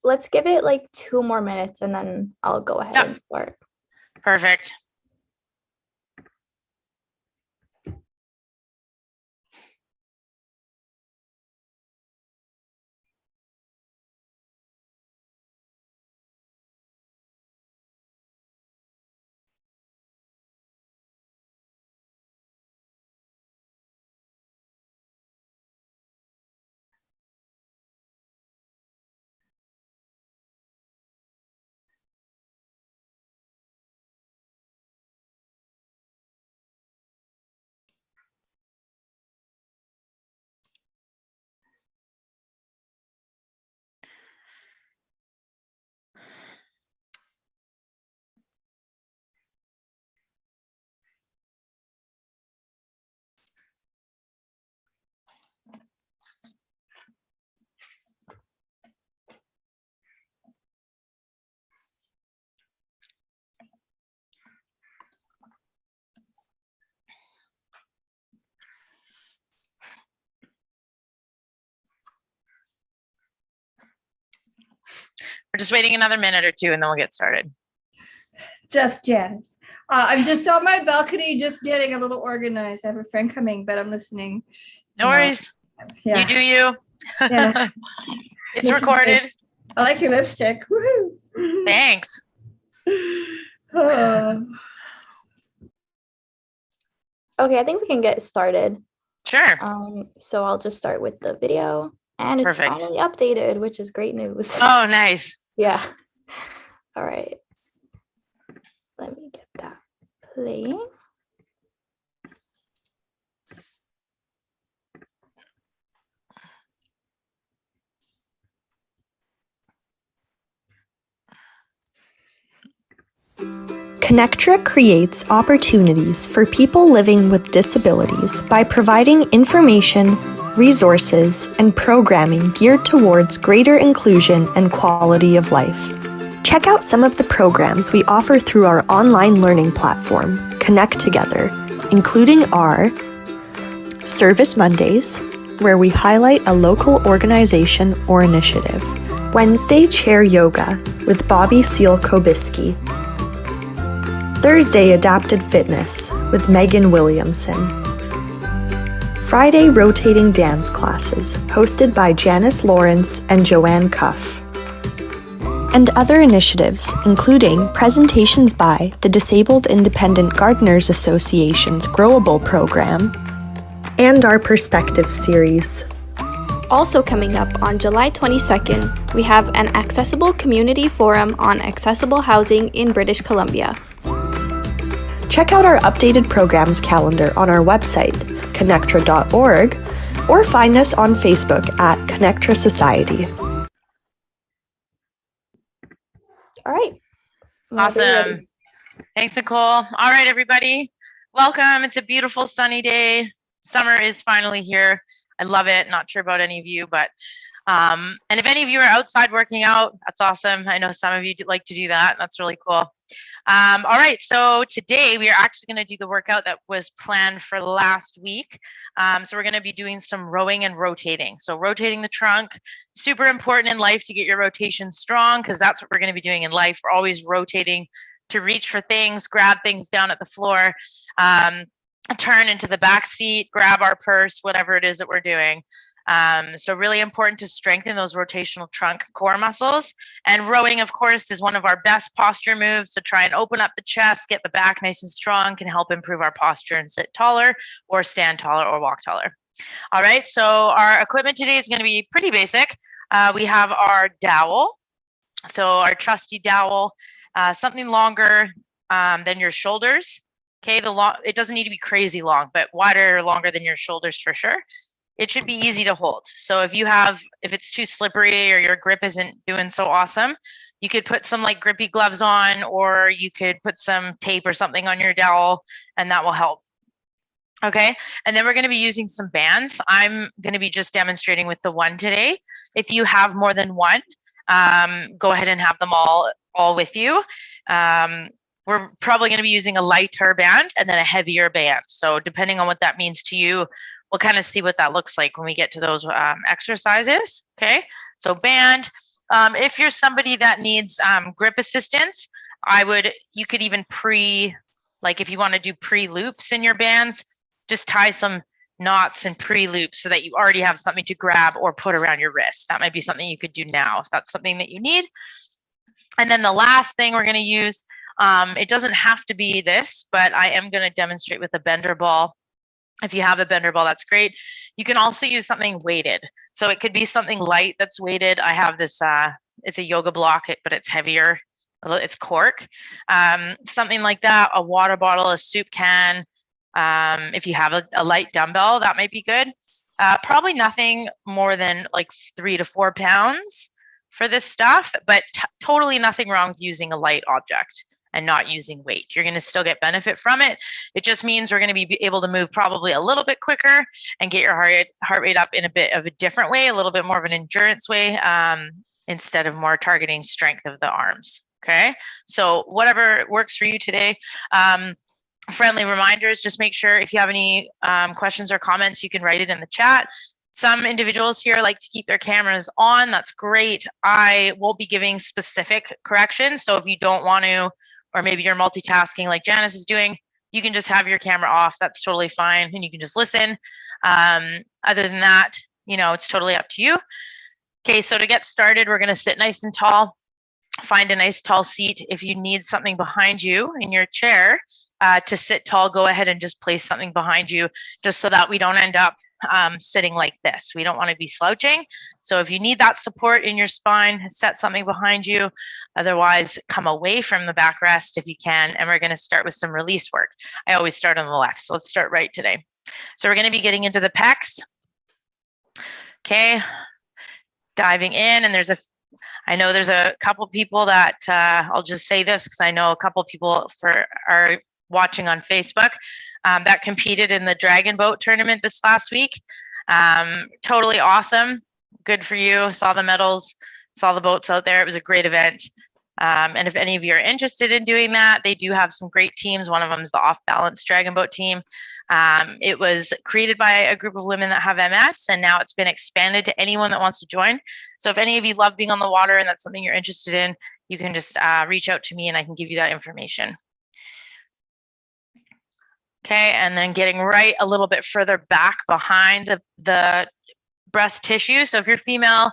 let's give it like 2 more minutes and then I'll go ahead and start. Perfect. We're just waiting another minute or two and then we'll get started. Just Janice. I'm just on my balcony, just getting a little organized. I have a friend coming, but I'm listening. No worries. Yeah. You do you. Yeah. It's recorded. I like your lipstick. Woohoo. Thanks. Okay, I think we can get started. Sure. So I'll just start with the video, and it's finally updated, which is great news. Oh, nice. Yeah. All right. Let me get that playing. ConnecTogether creates opportunities for people living with disabilities by providing information, resources, and programming geared towards greater inclusion and quality of life. Check out some of the programs we offer through our online learning platform, ConnecTogether, including our Service Mondays, where we highlight a local organization or initiative, Wednesday Chair Yoga with Bobby Seal-Kobiski, Thursday Adapted Fitness with Megan Williamson, Friday Rotating Dance Classes hosted by Janice Lawrence and Joanne Cuff, and other initiatives including presentations by the Disabled Independent Gardeners Association's Growable program and our Perspective series. Also coming up on July 22nd, we have an Accessible Community Forum on accessible housing in British Columbia. Check out our updated programs calendar on our website, connectra.org, or find us on Facebook at ConnecTogether Society. All right. Awesome. Thanks, Nicole. All right, everybody. Welcome. It's a beautiful sunny day. Summer is finally here. I love it. Not sure about any of you, but and if any of you are outside working out, that's awesome. I know some of you like to do that. That's really cool. All right, so today we are actually going to do the workout that was planned for last week. So we're going to be doing some rowing and rotating. So rotating the trunk, super important in life to get your rotation strong, because that's what we're going to be doing in life. We're always rotating to reach for things, grab things down at the floor, turn into the back seat, grab our purse, whatever it is that we're doing. So really important to strengthen those rotational trunk core muscles. And rowing, of course, is one of our best posture moves. So try and open up the chest, get the back nice and strong, can help improve our posture and sit taller or stand taller or walk taller. All right, so our equipment today is going to be pretty basic. We have our dowel. So our trusty dowel, something longer than your shoulders. Okay, it doesn't need to be crazy long, but wider or longer than your shoulders for sure. It should be easy to hold. So if it's too slippery or your grip isn't doing so awesome, you could put some like grippy gloves on, or you could put some tape or something on your dowel, and that will help. Okay, and then we're going to be using some bands. I'm going to be just demonstrating with the one today. If you have more than one, go ahead and have them all with you. We're probably going to be using a lighter band and then a heavier band. So depending on what that means to you, we'll kind of see what that looks like when we get to those exercises. Okay, so band. If you're somebody that needs grip assistance, you could even like if you want to do pre-loops in your bands, just tie some knots and pre-loops so that you already have something to grab or put around your wrist. That might be something you could do now if that's something that you need. And then the last thing we're going to use, it doesn't have to be this, but I am going to demonstrate with a bender ball. If you have a bender ball, that's great. You can also use something weighted. So it could be something light that's weighted. I have this, it's a yoga block, but it's heavier. It's cork. Something like that, a water bottle, a soup can. If you have a light dumbbell, that might be good. Probably nothing more than like 3 to 4 pounds for this stuff, but totally nothing wrong with using a light object and not using weight. You're going to still get benefit from it. It just means we're going to be able to move probably a little bit quicker and get your heart rate up in a bit of a different way, a little bit more of an endurance way, instead of more targeting strength of the arms. Okay, so whatever works for you today. Friendly reminders, just make sure if you have any questions or comments, you can write it in the chat. Some individuals here like to keep their cameras on. That's great. I won't be giving specific corrections. So if you don't want to, or maybe you're multitasking like Janice is doing, you can just have your camera off. That's totally fine. And you can just listen. Other than that, it's totally up to you. Okay, so to get started, we're going to sit nice and tall. Find a nice tall seat. If you need something behind you in your chair to sit tall, go ahead and just place something behind you, just so that we don't end up sitting like this. We don't want to be slouching. So if you need that support in your spine, set something behind you. Otherwise, come away from the backrest if you can. And we're going to start with some release work. I always start on the left. So let's start right today. So we're going to be getting into the pecs. Okay. Diving in. And I know there's a couple people that I'll just say this because I know a couple people are watching on Facebook that competed in the Dragon Boat tournament this last week. Totally awesome. Good for you. Saw the medals, saw the boats out there. It was a great event. And if any of you are interested in doing that, they do have some great teams. One of them is the Off Balance Dragon Boat team. It was created by a group of women that have MS, and now it's been expanded to anyone that wants to join. So if any of you love being on the water and that's something you're interested in, you can just reach out to me and I can give you that information. Okay, and then getting right a little bit further back behind the breast tissue. So if you're female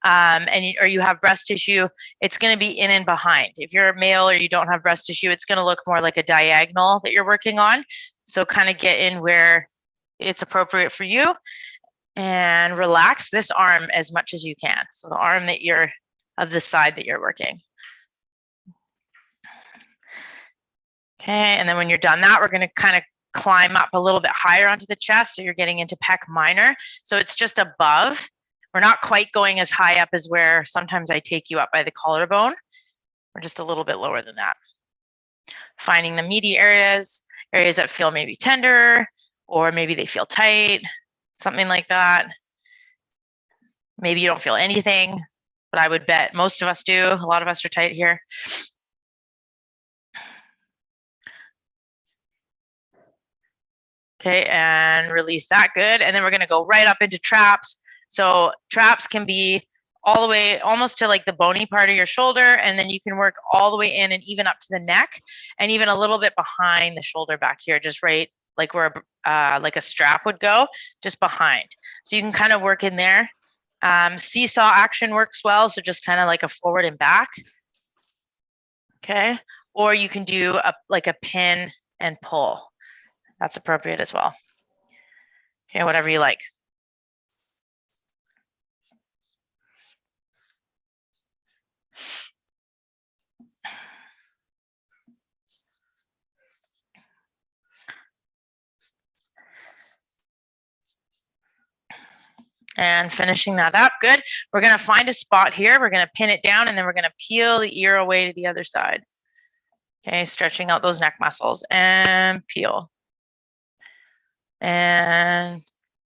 or you have breast tissue, it's going to be in and behind. If you're a male or you don't have breast tissue, it's going to look more like a diagonal that you're working on. So kind of get in where it's appropriate for you and relax this arm as much as you can. So the arm of the side that you're working. Okay, and then when you're done that, we're going to kind of climb up a little bit higher onto the chest. So you're getting into pec minor. So it's just above. We're not quite going as high up as where sometimes I take you up by the collarbone. We're just a little bit lower than that. Finding the meaty areas that feel maybe tender, or maybe they feel tight, something like that. Maybe you don't feel anything, but I would bet most of us do. A lot of us are tight here. Okay, and release that, good. And then we're gonna go right up into traps. So traps can be all the way almost to like the bony part of your shoulder, and then you can work all the way in and even up to the neck, and even a little bit behind the shoulder back here, just right like where like a strap would go, just behind. So you can kind of work in there. Seesaw action works well, so just kind of like a forward and back. Okay, or you can do like a pin and pull. That's appropriate as well. Okay, whatever you like. And finishing that up, good. We're gonna find a spot here. We're gonna pin it down and then we're gonna peel the ear away to the other side. Okay, stretching out those neck muscles and peel. And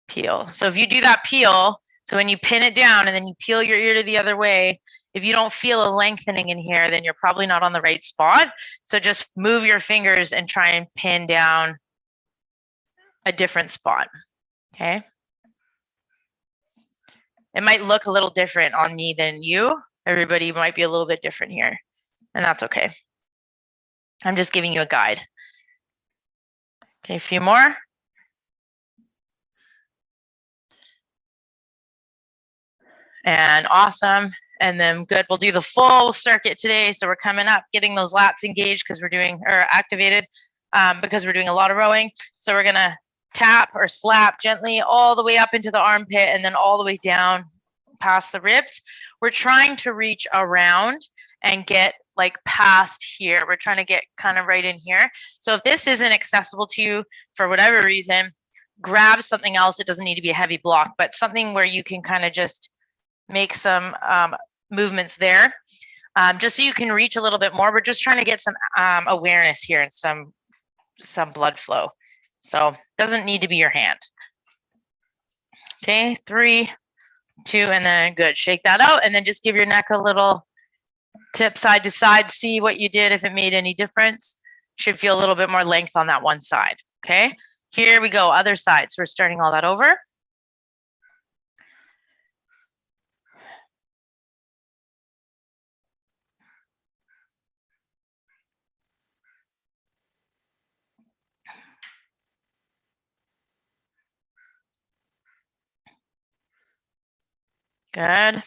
peel. So if you do that peel, so when you pin it down and then you peel your ear to the other way, if you don't feel a lengthening in here, then you're probably not on the right spot. So just move your fingers and try and pin down a different spot, okay? It might look a little different on me than you. Everybody might be a little bit different here, and that's okay. I'm just giving you a guide. Okay, a few more. And awesome. And then good, we'll do the full circuit today. So we're coming up, getting those lats engaged because we're doing, or activated because we're doing a lot of rowing. So we're gonna tap or slap gently all the way up into the armpit and then all the way down past the ribs. We're trying to reach around and get like past here. We're trying to get kind of right in here. So if this isn't accessible to you for whatever reason, grab something else. It doesn't need to be a heavy block, but something where you can kind of just make some movements there, just so you can reach a little bit more. We're just trying to get some awareness here and some blood flow. So doesn't need to be your hand. Okay, 3, 2, and then good. Shake that out and then just give your neck a little tip side to side. See what you did, if it made any difference. Should feel a little bit more length on that one side. Okay, here we go, other side. So we're starting all that over. Good.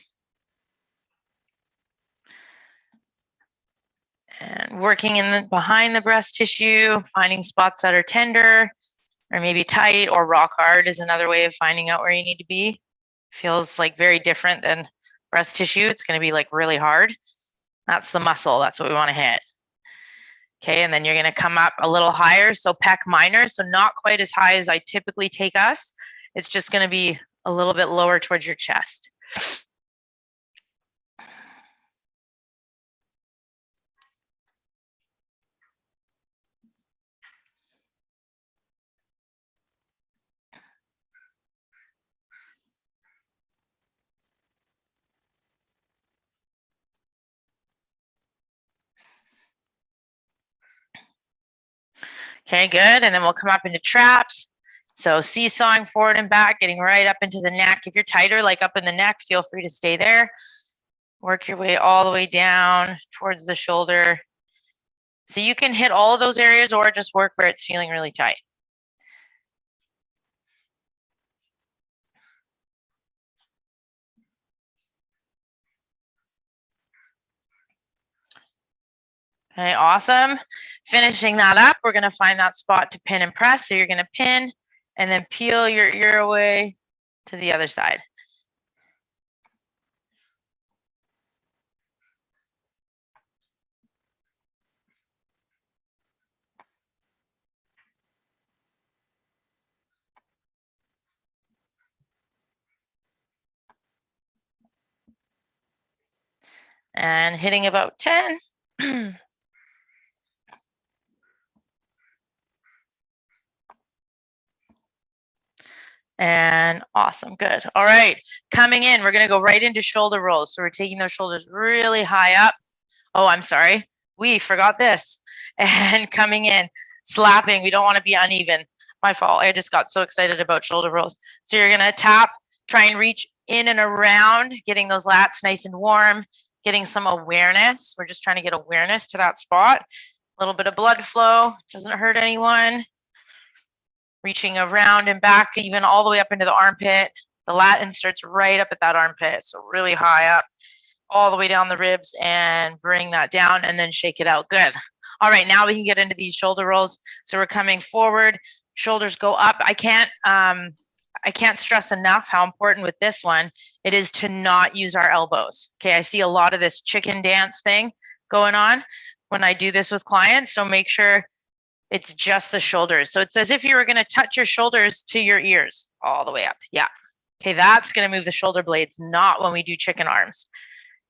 And working behind the breast tissue, finding spots that are tender or maybe tight or rock hard is another way of finding out where you need to be. Feels like very different than breast tissue. It's going to be like really hard. That's the muscle. That's what we want to hit. Okay, and then you're going to come up a little higher. So pec minor, so not quite as high as I typically take us. It's just going to be a little bit lower towards your chest. Okay, good. And then we'll come up into traps. So seesawing forward and back, getting right up into the neck. If you're tighter, like up in the neck, feel free to stay there. Work your way all the way down towards the shoulder. So you can hit all of those areas or just work where it's feeling really tight. Okay, awesome. Finishing that up, we're going to find that spot to pin and press. So you're going to pin and then peel your ear away to the other side. And hitting about 10. And awesome, good. All right, coming in, we're gonna go right into shoulder rolls. So we're taking those shoulders really high up. Oh, I'm sorry, we forgot this. And coming in, slapping, we don't wanna be uneven. My fault, I just got so excited about shoulder rolls. So you're gonna tap, try and reach in and around, getting those lats nice and warm, getting some awareness. We're just trying to get awareness to that spot. A little bit of blood flow, doesn't hurt anyone. Reaching around and back, even all the way up into the armpit. The lat inserts right up at that armpit, so really high up, all the way down the ribs, and bring that down and then shake it out. Good. All right, now we can get into these shoulder rolls. So we're coming forward, shoulders go up. I can't stress enough how important with this one it is to not use our elbows. Okay, I see a lot of this chicken dance thing going on when I do this with clients, so make sure it's just the shoulders. So it's as if you were going to touch your shoulders to your ears all the way up. Yeah. Okay, that's going to move the shoulder blades, not when we do chicken arms.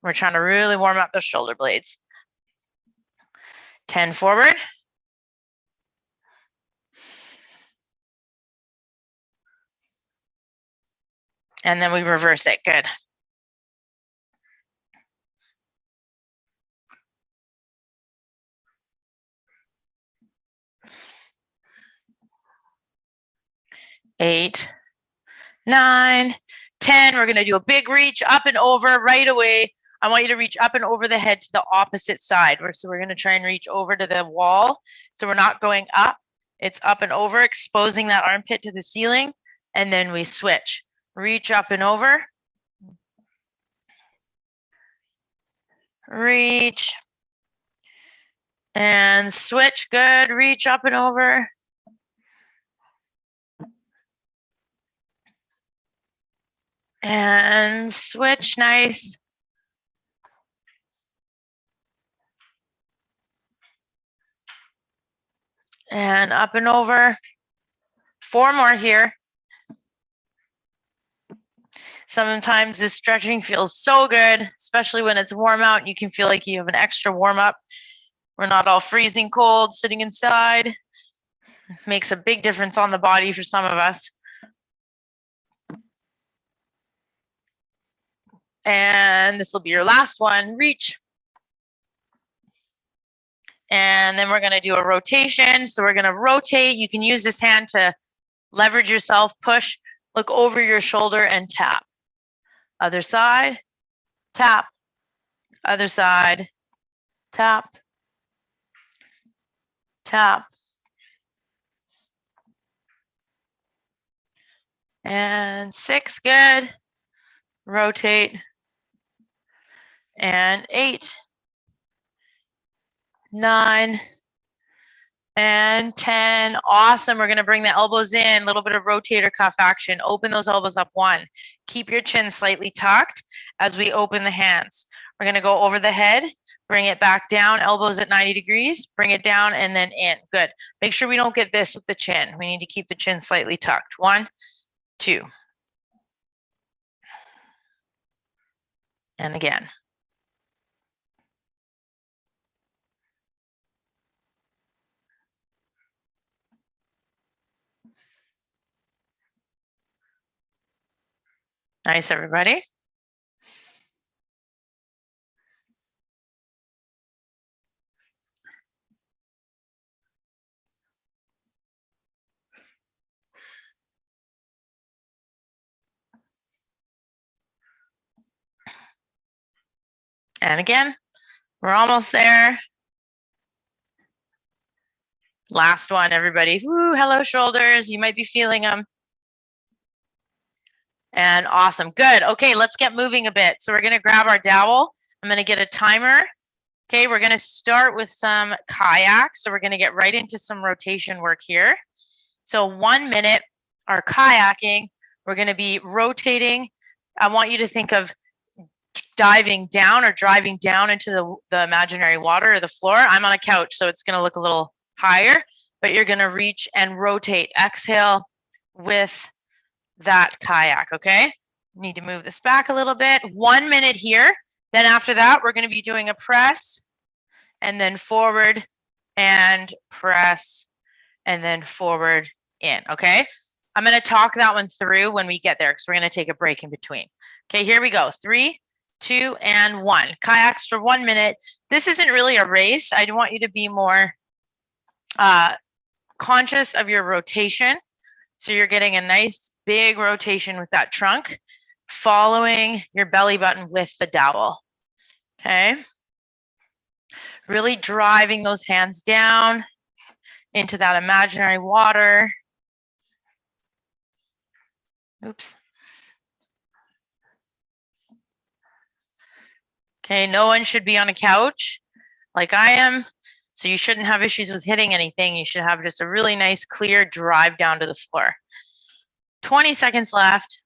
We're trying to really warm up those shoulder blades. 10 forward. And then we reverse it. Good. Eight, 9, 10. We're going to do a big reach up and over right away. I want you to reach up and over the head to the opposite side. So we're going to try and reach over to the wall. So we're not going up. It's up and over, exposing that armpit to the ceiling. And then we switch. Reach up and over. Reach. And switch. Good. Reach up and over. And switch. Nice. And up and over. 4 more here. Sometimes this stretching feels so good, especially when it's warm out and you can feel like you have an extra warm up. We're not all freezing cold sitting inside. Makes a big difference on the body for some of us. And this will be your last one. Reach. And then we're going to do a rotation. So we're going to rotate. You can use this hand to leverage yourself, push, look over your shoulder and tap. Other side, tap. Other side, tap. Tap. And 6, good. Rotate. And 8, 9, and 10. Awesome. We're going to bring the elbows in, a little bit of rotator cuff action. Open those elbows up 1. Keep your chin slightly tucked as we open the hands. We're going to go over the head, bring it back down, elbows at 90 degrees, bring it down and then in. Good. Make sure we don't get this with the chin. We need to keep the chin slightly tucked. 1, 2. And again. Nice, everybody. And again, we're almost there. Last one, everybody. Woo, hello, shoulders. You might be feeling them. And awesome. Good. Okay, let's get moving a bit. So we're going to grab our dowel. I'm going to get a timer. Okay, we're going to start with some kayaks. So we're going to get right into some rotation work here. So 1 minute, our kayaking, we're going to be rotating. I want you to think of diving down or driving down into the imaginary water or the floor. I'm on a couch, so it's going to look a little higher, but you're going to reach and rotate. Exhale with that kayak, okay? Need to move this back a little bit. 1 minute here. Then after that, we're going to be doing a press and then forward and press and then forward in, okay? I'm going to talk that one through when we get there because we're going to take a break in between. Okay, here we go. 3, 2, and 1. Kayaks for 1 minute. This isn't really a race. I want you to be more conscious of your rotation. So you're getting a nice big rotation with that trunk, following your belly button with the dowel. Okay. Really driving those hands down into that imaginary water. Oops. Okay, no one should be on a couch like I am. So you shouldn't have issues with hitting anything. You should have just a really nice, clear drive down to the floor. 20 seconds left.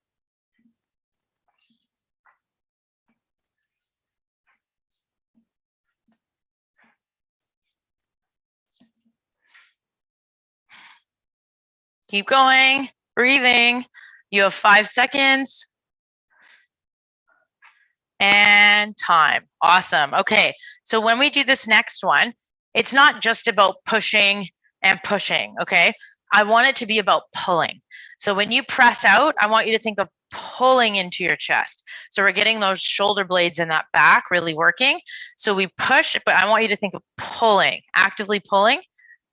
Keep going, breathing. You have 5 seconds. And time. Awesome. Okay, so when we do this next one, it's not just about pushing and pushing, okay? I want it to be about pulling. So when you press out, I want you to think of pulling into your chest. So we're getting those shoulder blades in that back really working. So we push, but I want you to think of pulling, actively pulling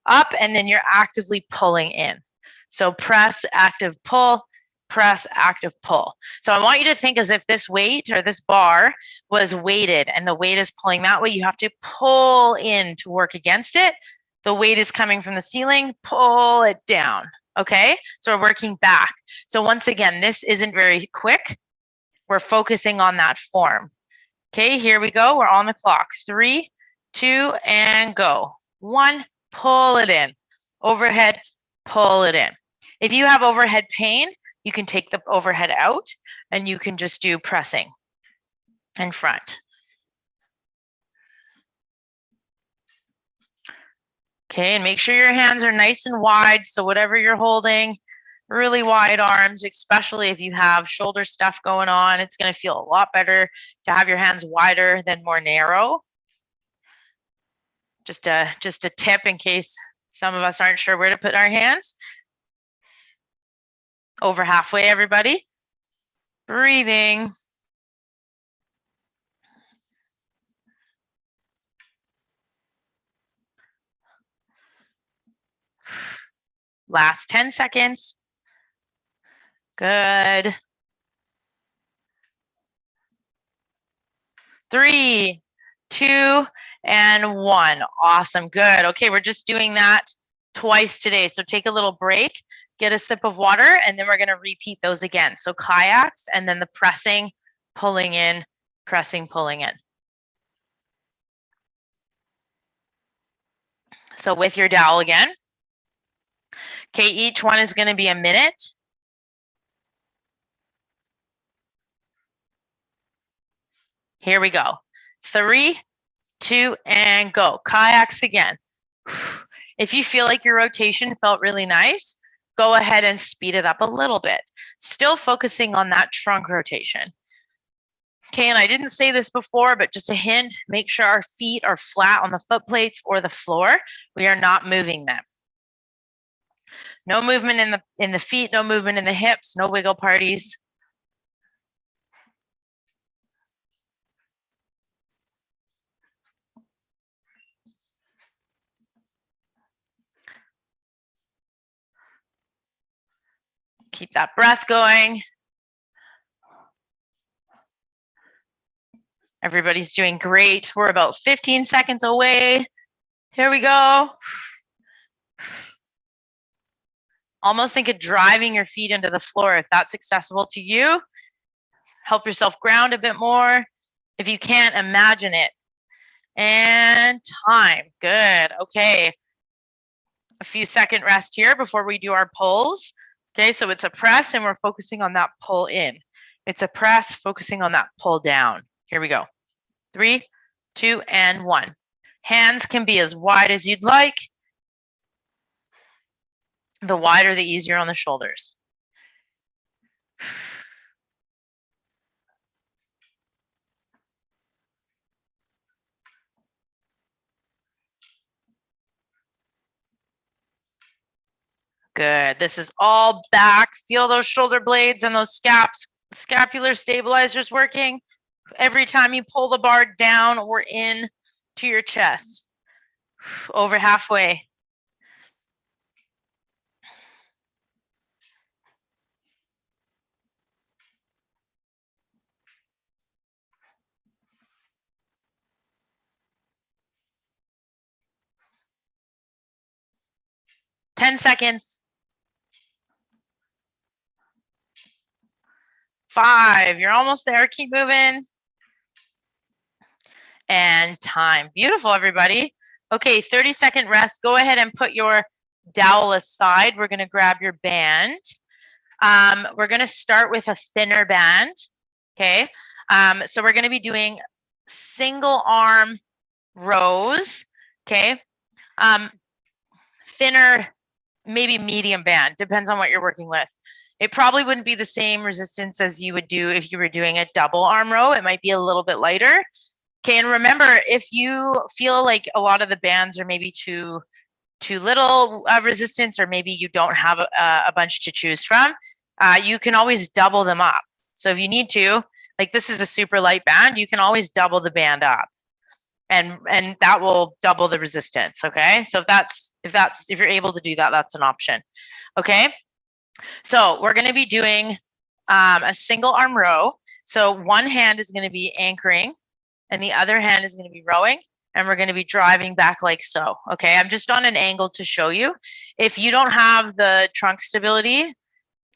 up, and then you're actively pulling in. So press, active pull, press, active pull. So I want you to think as if this weight or this bar was weighted and the weight is pulling that way. You have to pull in to work against it. The weight is coming from the ceiling, pull it down. Okay, so we're working back. So once again, this isn't very quick. We're focusing on that form. Okay, here we go. We're on the clock. 3, 2, and go. 1, pull it in. Overhead, pull it in. If you have overhead pain, you can take the overhead out and you can just do pressing in front. Okay, and make sure your hands are nice and wide. So whatever you're holding, really wide arms, especially if you have shoulder stuff going on, it's going to feel a lot better to have your hands wider than more narrow. Just a tip in case some of us aren't sure where to put our hands. Over halfway, everybody. Breathing. Last 10 seconds. Good. 3, 2, and 1. Awesome. Good. Okay, we're just doing that twice today. So take a little break, get a sip of water, and then we're going to repeat those again. So kayaks, and then the pressing, pulling in, pressing, pulling in. So with your dowel again. Okay, each one is going to be a minute. Here we go. 3, 2, and go. Kayaks again. If you feel like your rotation felt really nice, go ahead and speed it up a little bit. Still focusing on that trunk rotation. Okay, and I didn't say this before, but just a hint, make sure our feet are flat on the foot plates or the floor. We are not moving them. No movement in the feet, no movement in the hips, no wiggle parties. Keep that breath going. Everybody's doing great. We're about 15 seconds away. Here we go. Almost think of driving your feet into the floor if that's accessible to you. Help yourself ground a bit more. If you can't, imagine it. And time. Good. Okay. A few second rest here before we do our pulls. Okay, so it's a press and we're focusing on that pull in. It's a press, focusing on that pull down. Here we go. 3, 2, and 1. Hands can be as wide as you'd like. The wider, the easier on the shoulders. Good. This is all back. Feel those shoulder blades and those scapular stabilizers working. Every time you pull the bar down or in to your chest. Over halfway. Ten seconds. 5, you're almost there. Keep moving. And time. Beautiful, everybody. Okay, 30-second rest. Go ahead and put your dowel aside. We're going to grab your band. We're going to start with a thinner band. Okay, so we're going to be doing single arm rows. Okay, thinner, maybe medium band, depends on what you're working with. It probably wouldn't be the same resistance as you would do if you were doing a double arm row. It might be a little bit lighter. Okay, and remember, if you feel like a lot of the bands are maybe too little resistance, or maybe you don't have a bunch to choose from, you can always double them up. So if you need to, like this is a super light band, you can always double the band up, and that will double the resistance. Okay, so if you're able to do that, that's an option. Okay, So we're going to be doing a single arm row. So one hand is going to be anchoring and the other hand is going to be rowing, and we're going to be driving back like so. Okay, I'm just on an angle to show you. If you don't have the trunk stability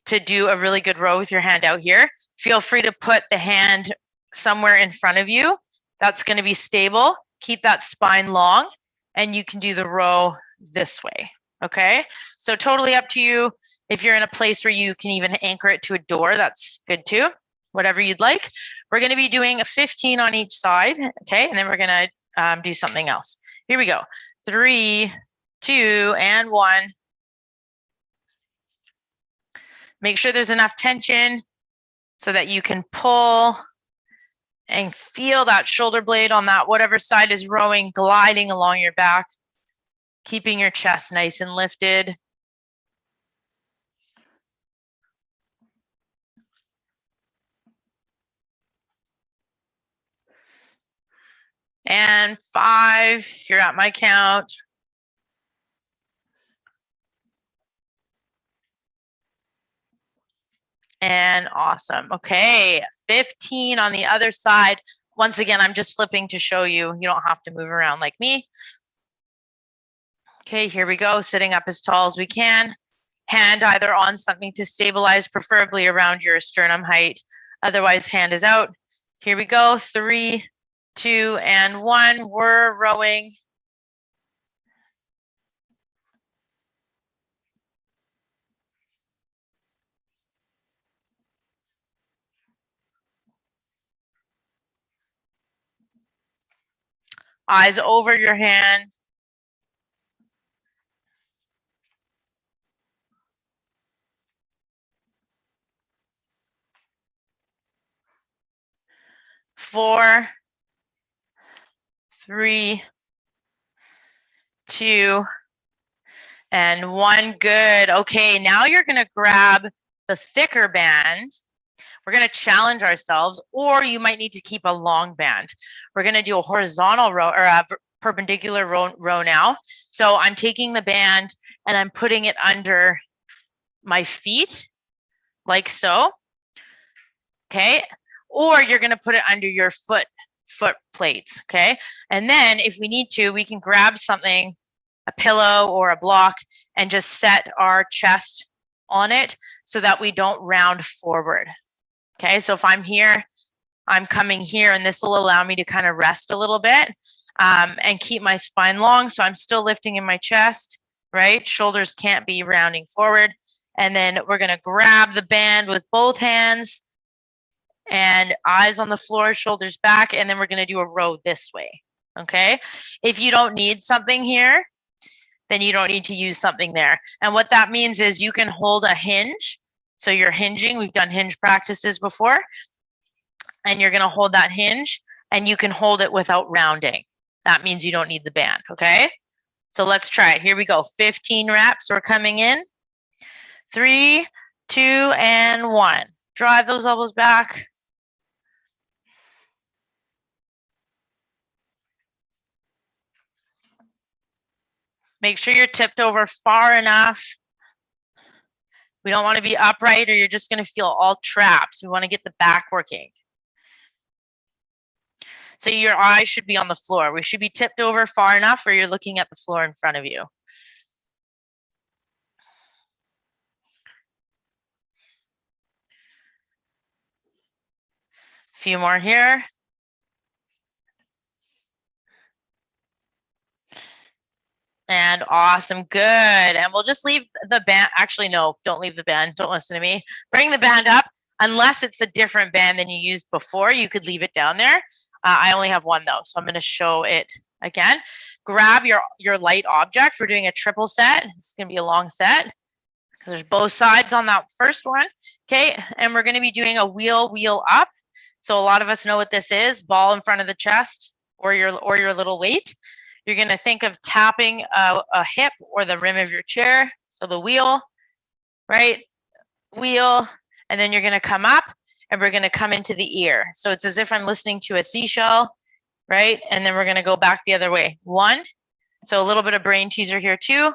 to do a really good row with your hand out here, feel free to put the hand somewhere in front of you. That's going to be stable. Keep that spine long, and you can do the row this way. Okay, so totally up to you. If you're in a place where you can even anchor it to a door, that's good too. Whatever you'd like. We're going to be doing a 15 on each side. Okay, and then we're going to do something else. Here we go. 3, 2, and 1. Make sure there's enough tension so that you can pull and feel that shoulder blade on that whatever side is rowing, gliding along your back, keeping your chest nice and lifted. And 5, if you're at my count. And awesome. Okay, 15 on the other side. Once again, I'm just flipping to show you. You don't have to move around like me. Okay, here we go. Sitting up as tall as we can. Hand either on something to stabilize, preferably around your sternum height. Otherwise, hand is out. Here we go. 3, 2, and 1. We're rowing. Eyes over your hand. Four, 3, 2, and 1. Good. Okay, now you're going to grab the thicker band. We're going to challenge ourselves, or you might need to keep a long band. We're going to do a horizontal row or a perpendicular row now. So I'm taking the band and I'm putting it under my feet like so. Okay. Or you're going to put it under your foot plates. Okay. And then if we need to, we can grab something, a pillow or a block, and just set our chest on it so that we don't round forward. Okay, so if I'm here, I'm coming here, and this will allow me to kind of rest a little bit and keep my spine long. So I'm still lifting in my chest, right? Shoulders can't be rounding forward. And then we're going to grab the band with both hands and eyes on the floor, shoulders back. And then we're going to do a row this way. Okay, if you don't need something here, then you don't need to use something there. And what that means is you can hold a hinge. So you're hinging, we've done hinge practices before, and you're gonna hold that hinge and you can hold it without rounding. That means you don't need the band, okay? So let's try it. Here we go, 15 reps, we're coming in. 3, 2, and 1. Drive those elbows back. Make sure you're tipped over far enough. We don't want to be upright or you're just going to feel all trapped. We want to get the back working. So your eyes should be on the floor. We should be tipped over far enough or you're looking at the floor in front of you. A few more here. And awesome, good. And we'll just leave the band. Actually, no, don't leave the band. Don't listen to me. Bring the band up. Unless it's a different band than you used before, you could leave it down there. I only have one though, so I'm gonna show it again. Grab your light object. We're doing a triple set. It's gonna be a long set because there's both sides on that first one. Okay, and we're gonna be doing a wheel up. So a lot of us know what this is, ball in front of the chest or your little weight. You're going to think of tapping a hip or the rim of your chair. So the wheel, right? Wheel, and then you're going to come up and we're going to come into the ear. So it's as if I'm listening to a seashell, right? And then we're going to go back the other way. 1. So a little bit of brain teaser here too,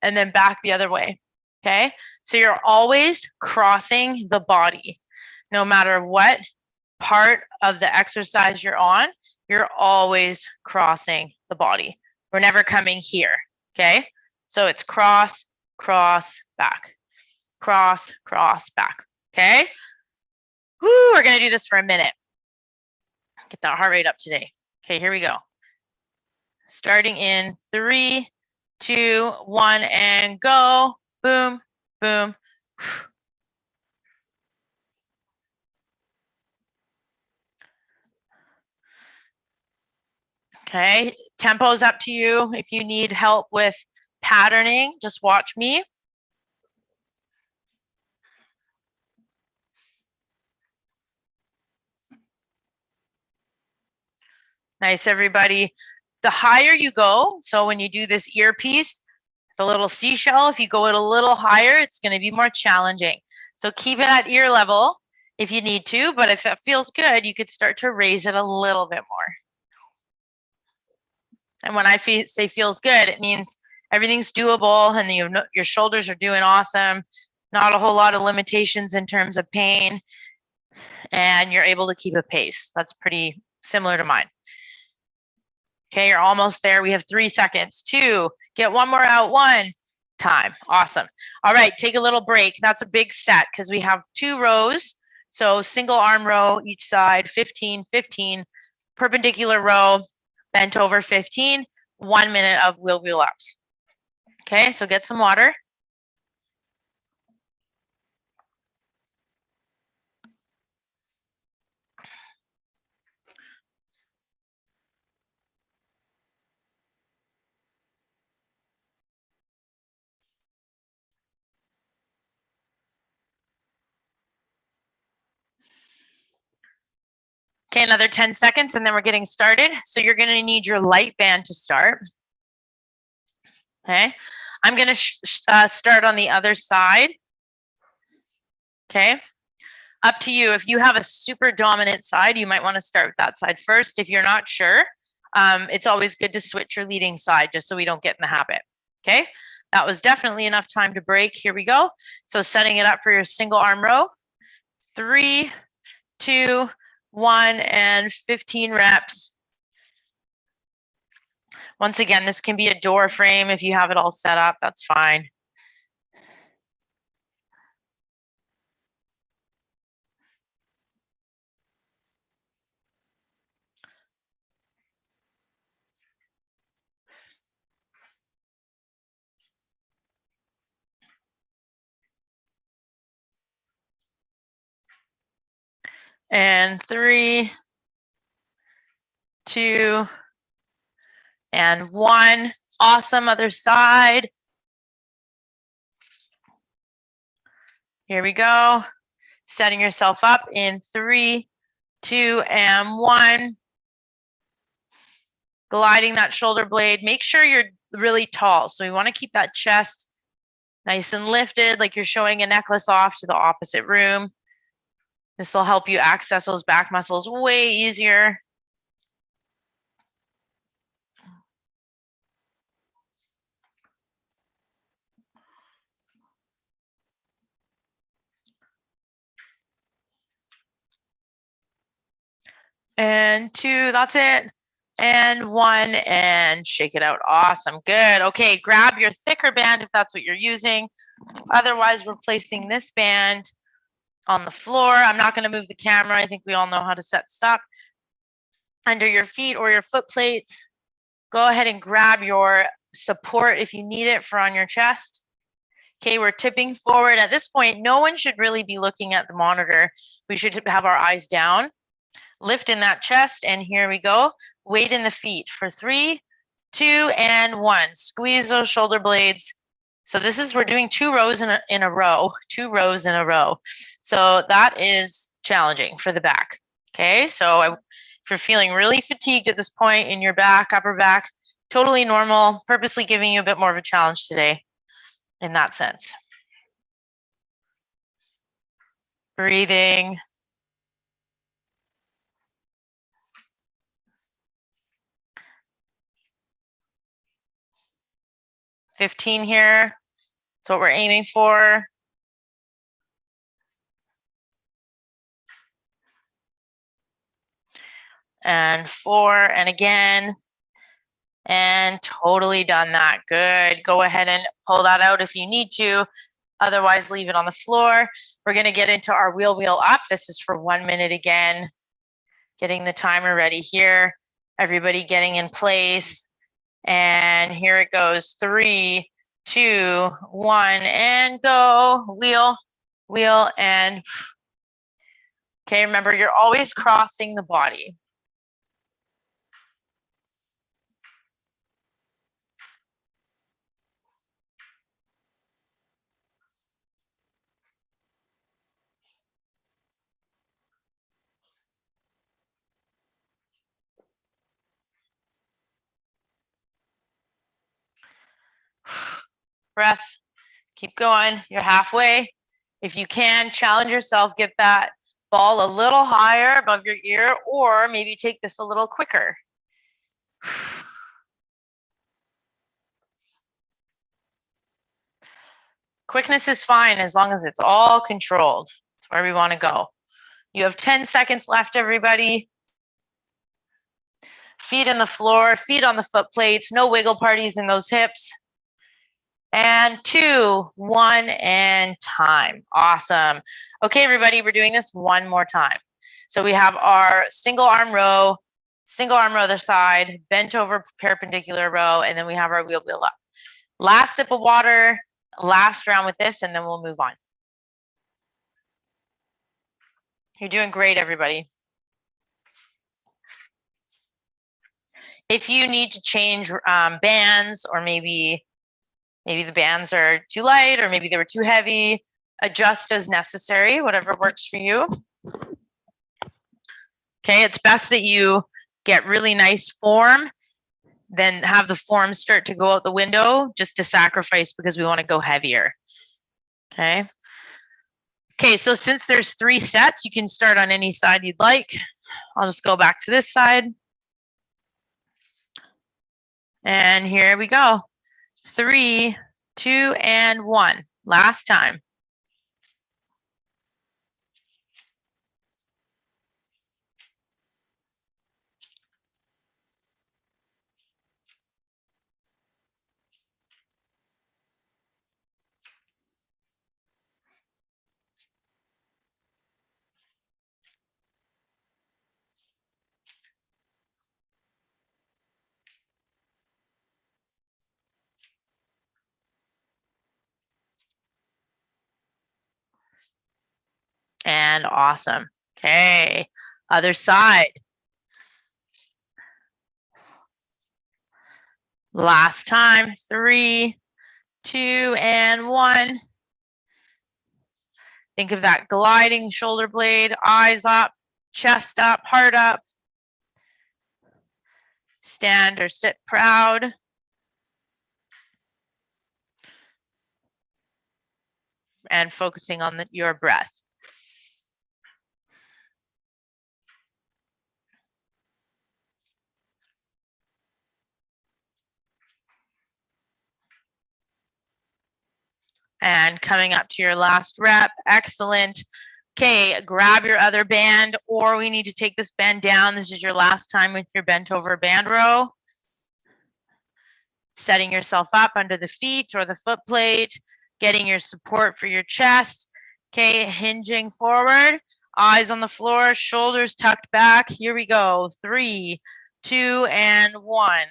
and then back the other way. Okay, so you're always crossing the body. No matter what part of the exercise you're on, you're always crossing the body. We're never coming here, okay? So it's cross, cross, back. Cross, cross, back, okay? Woo, we're gonna do this for a minute. Get that heart rate up today. Okay, here we go. Starting in 3, 2, 1, and go. Boom, boom. Okay, tempo's up to you. If you need help with patterning, just watch me. Nice, everybody. The higher you go, so when you do this earpiece, the little seashell, if you go it a little higher, it's going to be more challenging. So keep it at ear level if you need to, but if it feels good, you could start to raise it a little bit more. And when I say feels good, it means everything's doable and your shoulders are doing awesome. Not a whole lot of limitations in terms of pain, and you're able to keep a pace. That's pretty similar to mine. Okay, you're almost there. We have 3 seconds. 2, get one more out. 1, time. Awesome. All right, take a little break. That's a big set because we have 2 rows. So single arm row each side, 15, 15, perpendicular row, bent over 15, 1 minute of wheel ups. Okay, so get some water. Okay, another 10 seconds and then we're getting started. So you're gonna need your light band to start. Okay, I'm gonna start on the other side. Okay, up to you. If you have a super dominant side, you might wanna start with that side first. If you're not sure, it's always good to switch your leading side just so we don't get in the habit. Okay, that was definitely enough time to break. Here we go. So setting it up for your single arm row. 3, 2, 1, and 15 reps. Once again, this can be a door frame. If you have it all set up, that's fine. And 3, 2, and 1. Awesome, other side. Here we go. Setting yourself up in 3, 2, and 1. Gliding that shoulder blade. Make sure you're really tall. So you want to keep that chest nice and lifted, like you're showing a necklace off to the opposite room. This will help you access those back muscles way easier. And 2, that's it. And 1, and shake it out. Awesome, good. Okay, grab your thicker band if that's what you're using. Otherwise, we're placing this band on the floor. I'm not gonna move the camera. I think we all know how to set this up. Under your feet or your foot plates. Go ahead and grab your support if you need it for on your chest. Okay, we're tipping forward. At this point, no one should really be looking at the monitor. We should have our eyes down. Lift in that chest, and here we go. Weight in the feet for 3, 2, and 1. Squeeze those shoulder blades. So this is, we're doing 2 rows in a row, 2 rows in a row. So that is challenging for the back. Okay, so if you're feeling really fatigued at this point in your back, upper back, totally normal, purposely giving you a bit more of a challenge today in that sense. Breathing. $15 here. That's what we're aiming for. And 4, and again, and totally done that. Good. Go ahead and pull that out if you need to. Otherwise, leave it on the floor. We're going to get into our wheel up. This is for 1 minute again. Getting the timer ready here. Everybody getting in place. And here it goes. 3, 2, 1, and go. Wheel, and okay, remember, you're always crossing the body. Breath, keep going. You're halfway. If you can, challenge yourself, get that ball a little higher above your ear, or maybe take this a little quicker. Quickness is fine as long as it's all controlled. That's where we want to go. You have 10 seconds left, everybody. Feet on the floor, feet on the foot plates, no wiggle parties in those hips. And 2, 1, and time. Awesome. Okay, everybody, we're doing this one more time. So we have our single arm row other side, bent over perpendicular row, and then we have our wheel up. Last sip of water, last round with this, and then we'll move on. You're doing great, everybody. If you need to change bands, or maybe the bands are too light, or maybe they were too heavy, adjust as necessary, whatever works for you. Okay, it's best that you get really nice form, then have the form start to go out the window just to sacrifice because we want to go heavier. Okay. Okay, so since there's 3 sets, you can start on any side you'd like. I'll just go back to this side. And here we go. 3, 2, and 1. Last time. And awesome. Okay, other side. Last time. 3, 2, and 1. Think of that gliding shoulder blade, eyes up, chest up, heart up. Stand or sit proud. And focusing on your breath. And coming up to your last rep. Excellent. Okay, grab your other band, or we need to take this band down. This is your last time with your bent over band row. Setting yourself up under the feet or the foot plate, getting your support for your chest. Okay, hinging forward, eyes on the floor, shoulders tucked back. Here we go. 3, 2, and 1.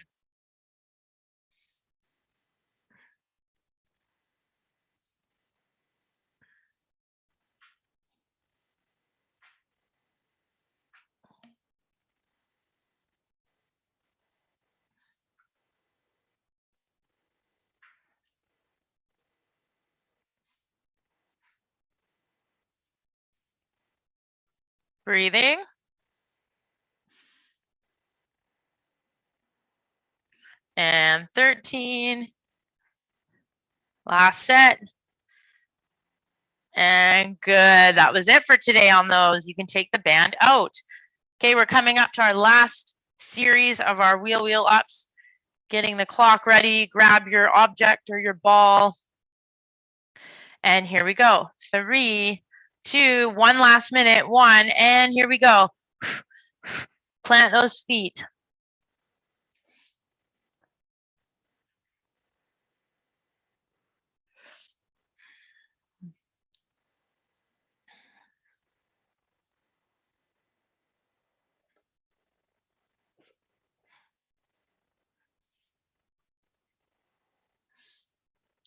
Breathing. And 13. Last set. And good. That was it for today on those. You can take the band out. Okay, we're coming up to our last series of our wheel ups. Getting the clock ready. Grab your object or your ball. And here we go. 3, 2, 1 last minute. 1, and here we go. Plant those feet.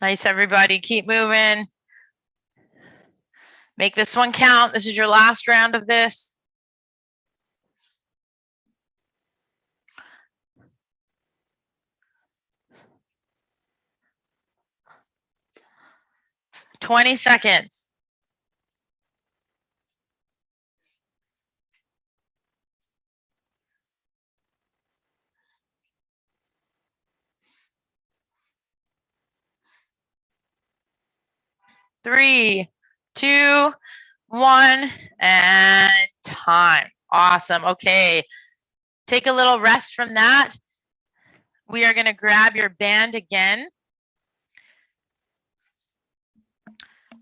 Nice, everybody. Keep moving. Make this one count. This is your last round of this. "20 seconds. Three, 2, 1, and time. Awesome. Okay. Take a little rest from that. We are going to grab your band again.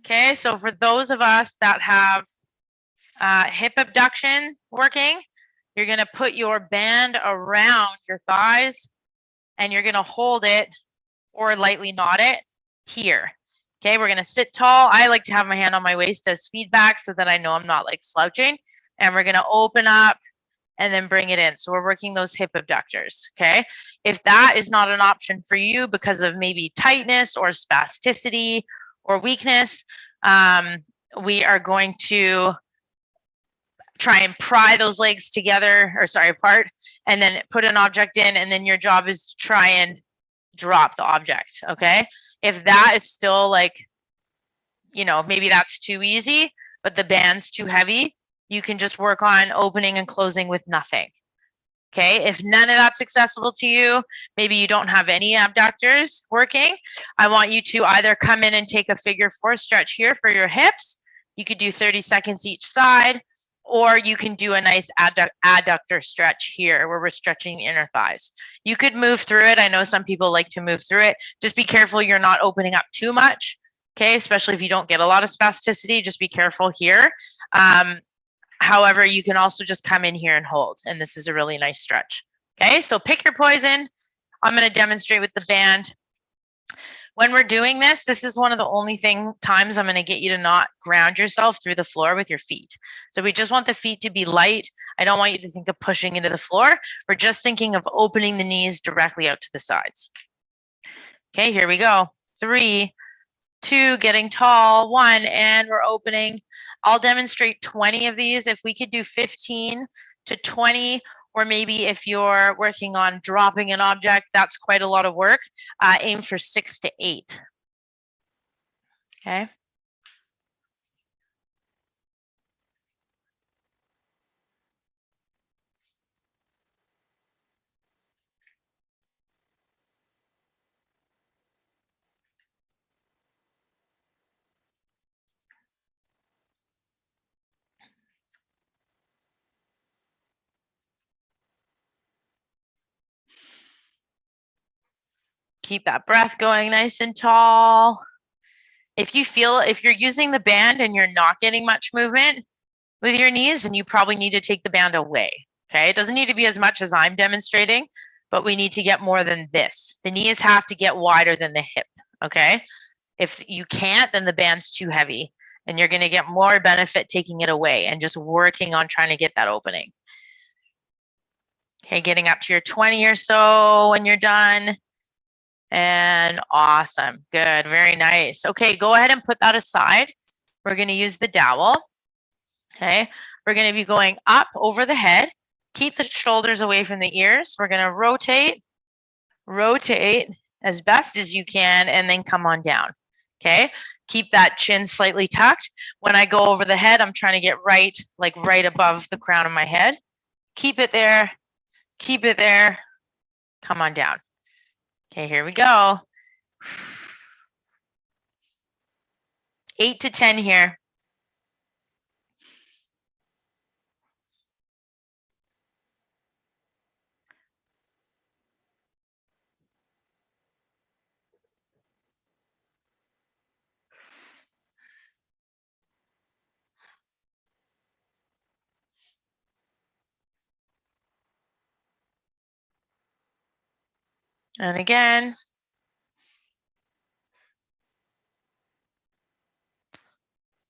Okay, so for those of us that have hip abduction working, you're going to put your band around your thighs and you're going to hold it or lightly knot it here. Okay, we're going to sit tall. I like to have my hand on my waist as feedback so that I know I'm not like slouching. And we're going to open up and then bring it in. So we're working those hip abductors, okay? If that is not an option for you because of maybe tightness or spasticity or weakness, we are going to try and pry those legs together, or sorry, apart, and then put an object in, and then your job is to try and drop the object, okay? If that is still like, you know, maybe that's too easy, but the band's too heavy, you can just work on opening and closing with nothing. Okay, if none of that's accessible to you, maybe you don't have any abductors working, I want you to either come in and take a figure 4 stretch here for your hips. You could do 30 seconds each side, or you can do a nice adductor stretch here where we're stretching the inner thighs. You could move through it. I know some people like to move through it. Just be careful you're not opening up too much, okay? Especially if you don't get a lot of spasticity, just be careful here. However, you can also just come in here and hold, and this is a really nice stretch. Okay, so pick your poison. I'm going to demonstrate with the band. When we're doing this, this is one of the only times I'm going to get you to not ground yourself through the floor with your feet. So we just want the feet to be light. I don't want you to think of pushing into the floor. We're just thinking of opening the knees directly out to the sides. Okay, here we go. 3, 2, getting tall, 1, and we're opening. I'll demonstrate 20 of these. If we could do 15 to 20, or maybe if you're working on dropping an object, that's quite a lot of work. Aim for 6 to 8. Okay. Keep that breath going nice and tall. If you're using the band and you're not getting much movement with your knees, then you probably need to take the band away. Okay, it doesn't need to be as much as I'm demonstrating, but we need to get more than this. The knees have to get wider than the hip, okay? If you can't, then the band's too heavy, and you're gonna get more benefit taking it away and just working on trying to get that opening. Okay, getting up to your 20 or so when you're done. And awesome, good, very nice. Okay, go ahead and put that aside. We're gonna use the dowel. Okay, we're gonna be going up over the head. Keep the shoulders away from the ears. We're gonna rotate as best as you can, and then come on down. Okay, keep that chin slightly tucked. When I go over the head, I'm trying to get right above the crown of my head. Keep it there, come on down. Okay, here we go. 8 to 10 here. And again.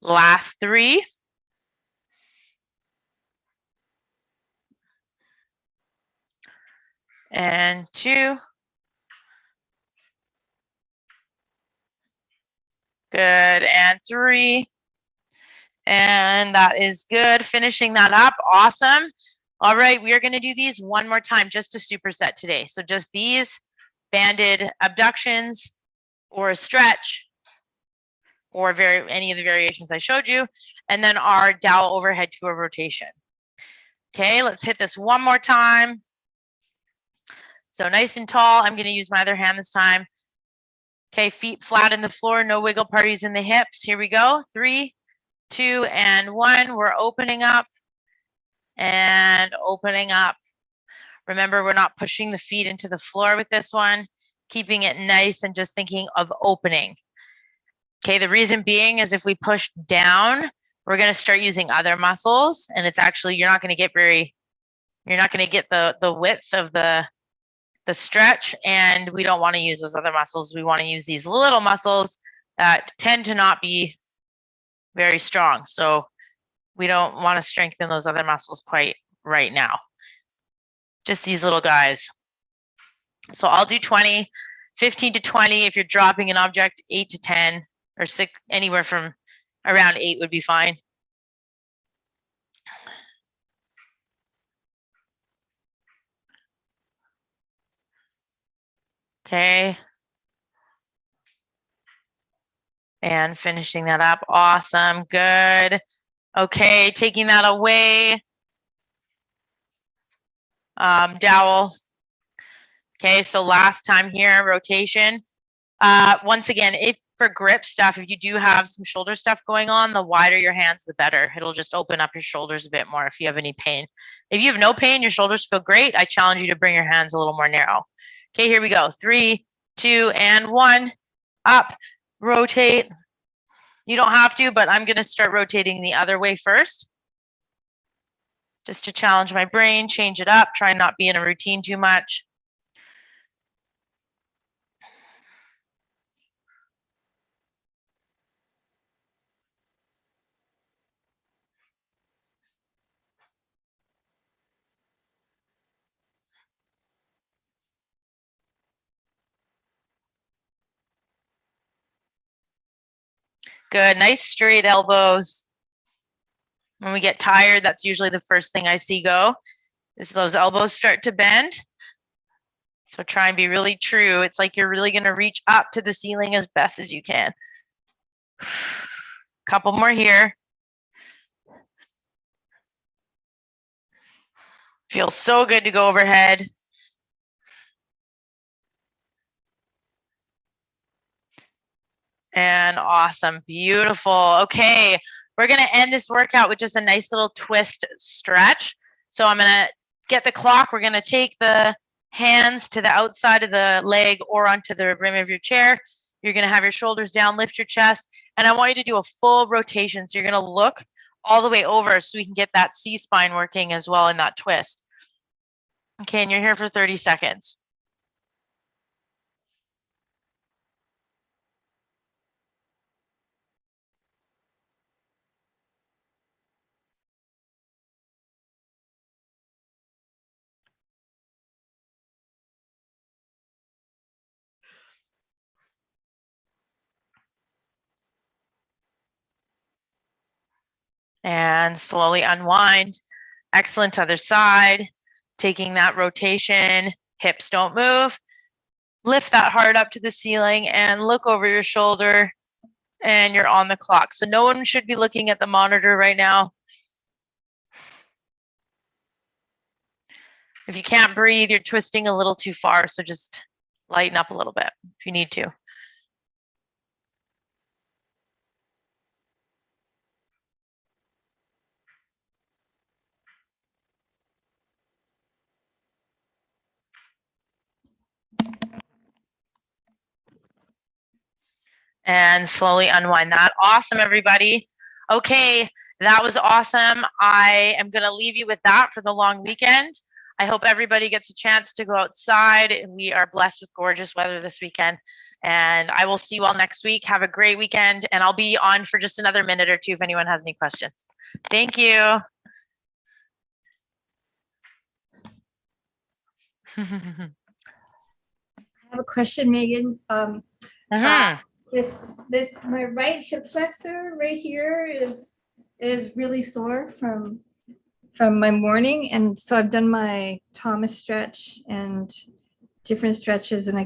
Last 3. And 2. Good, and 3. And that is good. Finishing that up, awesome. All right, we are gonna do these one more time, just a superset today. So just these banded abductions or a stretch or any of the variations I showed you, and then our dowel overhead to a rotation. Okay, let's hit this one more time. So nice and tall, I'm gonna use my other hand this time. Okay, feet flat in the floor, no wiggle parties in the hips. Here we go, 3, 2, and 1. We're opening up and opening up. Remember, we're not pushing the feet into the floor with this one, keeping it nice and just thinking of opening. Okay, the reason being is if we push down, we're gonna start using other muscles, and it's actually, you're not gonna get the width of the stretch, and we don't wanna use those other muscles. We wanna use these little muscles that tend to not be very strong. So we don't wanna strengthen those other muscles quite right now. Just these little guys. So I'll do 20, 15 to 20. If you're dropping an object, 8 to 10, or 6, anywhere from around 8 would be fine. Okay. And finishing that up. Awesome. Good. Okay, taking that away. Dowel. Okay, so last time here, rotation. Once again, if for grip stuff, if you do have some shoulder stuff going on, the wider your hands, the better. It'll just open up your shoulders a bit more if you have any pain. If you have no pain, your shoulders feel great, I challenge you to bring your hands a little more narrow. Okay, here we go. 3, 2, and 1. Up, rotate. You don't have to, but I'm gonna start rotating the other way first. Just to challenge my brain, change it up, try not be in a routine too much. Good, nice straight elbows. When we get tired, that's usually the first thing I see go, is those elbows start to bend. So try and be really true. It's like you're really gonna reach up to the ceiling as best as you can. Couple more here. Feels so good to go overhead. And awesome, beautiful. Okay, we're gonna end this workout with just a nice little twist stretch. So I'm gonna get the clock. We're gonna take the hands to the outside of the leg or onto the rim of your chair. You're gonna have your shoulders down, lift your chest, and I want you to do a full rotation. So you're gonna look all the way over so we can get that C-spine working as well in that twist. Okay, and you're here for 30 seconds. And slowly unwind. Excellent, other side. Taking that rotation, hips don't move. Lift that heart up to the ceiling and look over your shoulder, and you're on the clock. So no one should be looking at the monitor right now. If you can't breathe, you're twisting a little too far, so just lighten up a little bit if you need to. And slowly unwind that. Awesome, everybody. Okay, that was awesome. I am gonna leave you with that for the long weekend. I hope everybody gets a chance to go outside. We are blessed with gorgeous weather this weekend. And I will see you all next week. Have a great weekend. And I'll be on for just another minute or two if anyone has any questions. Thank you. I have a question, Megan. This my right hip flexor right here is really sore from my morning, and so I've done my Thomas stretch and different stretches, and I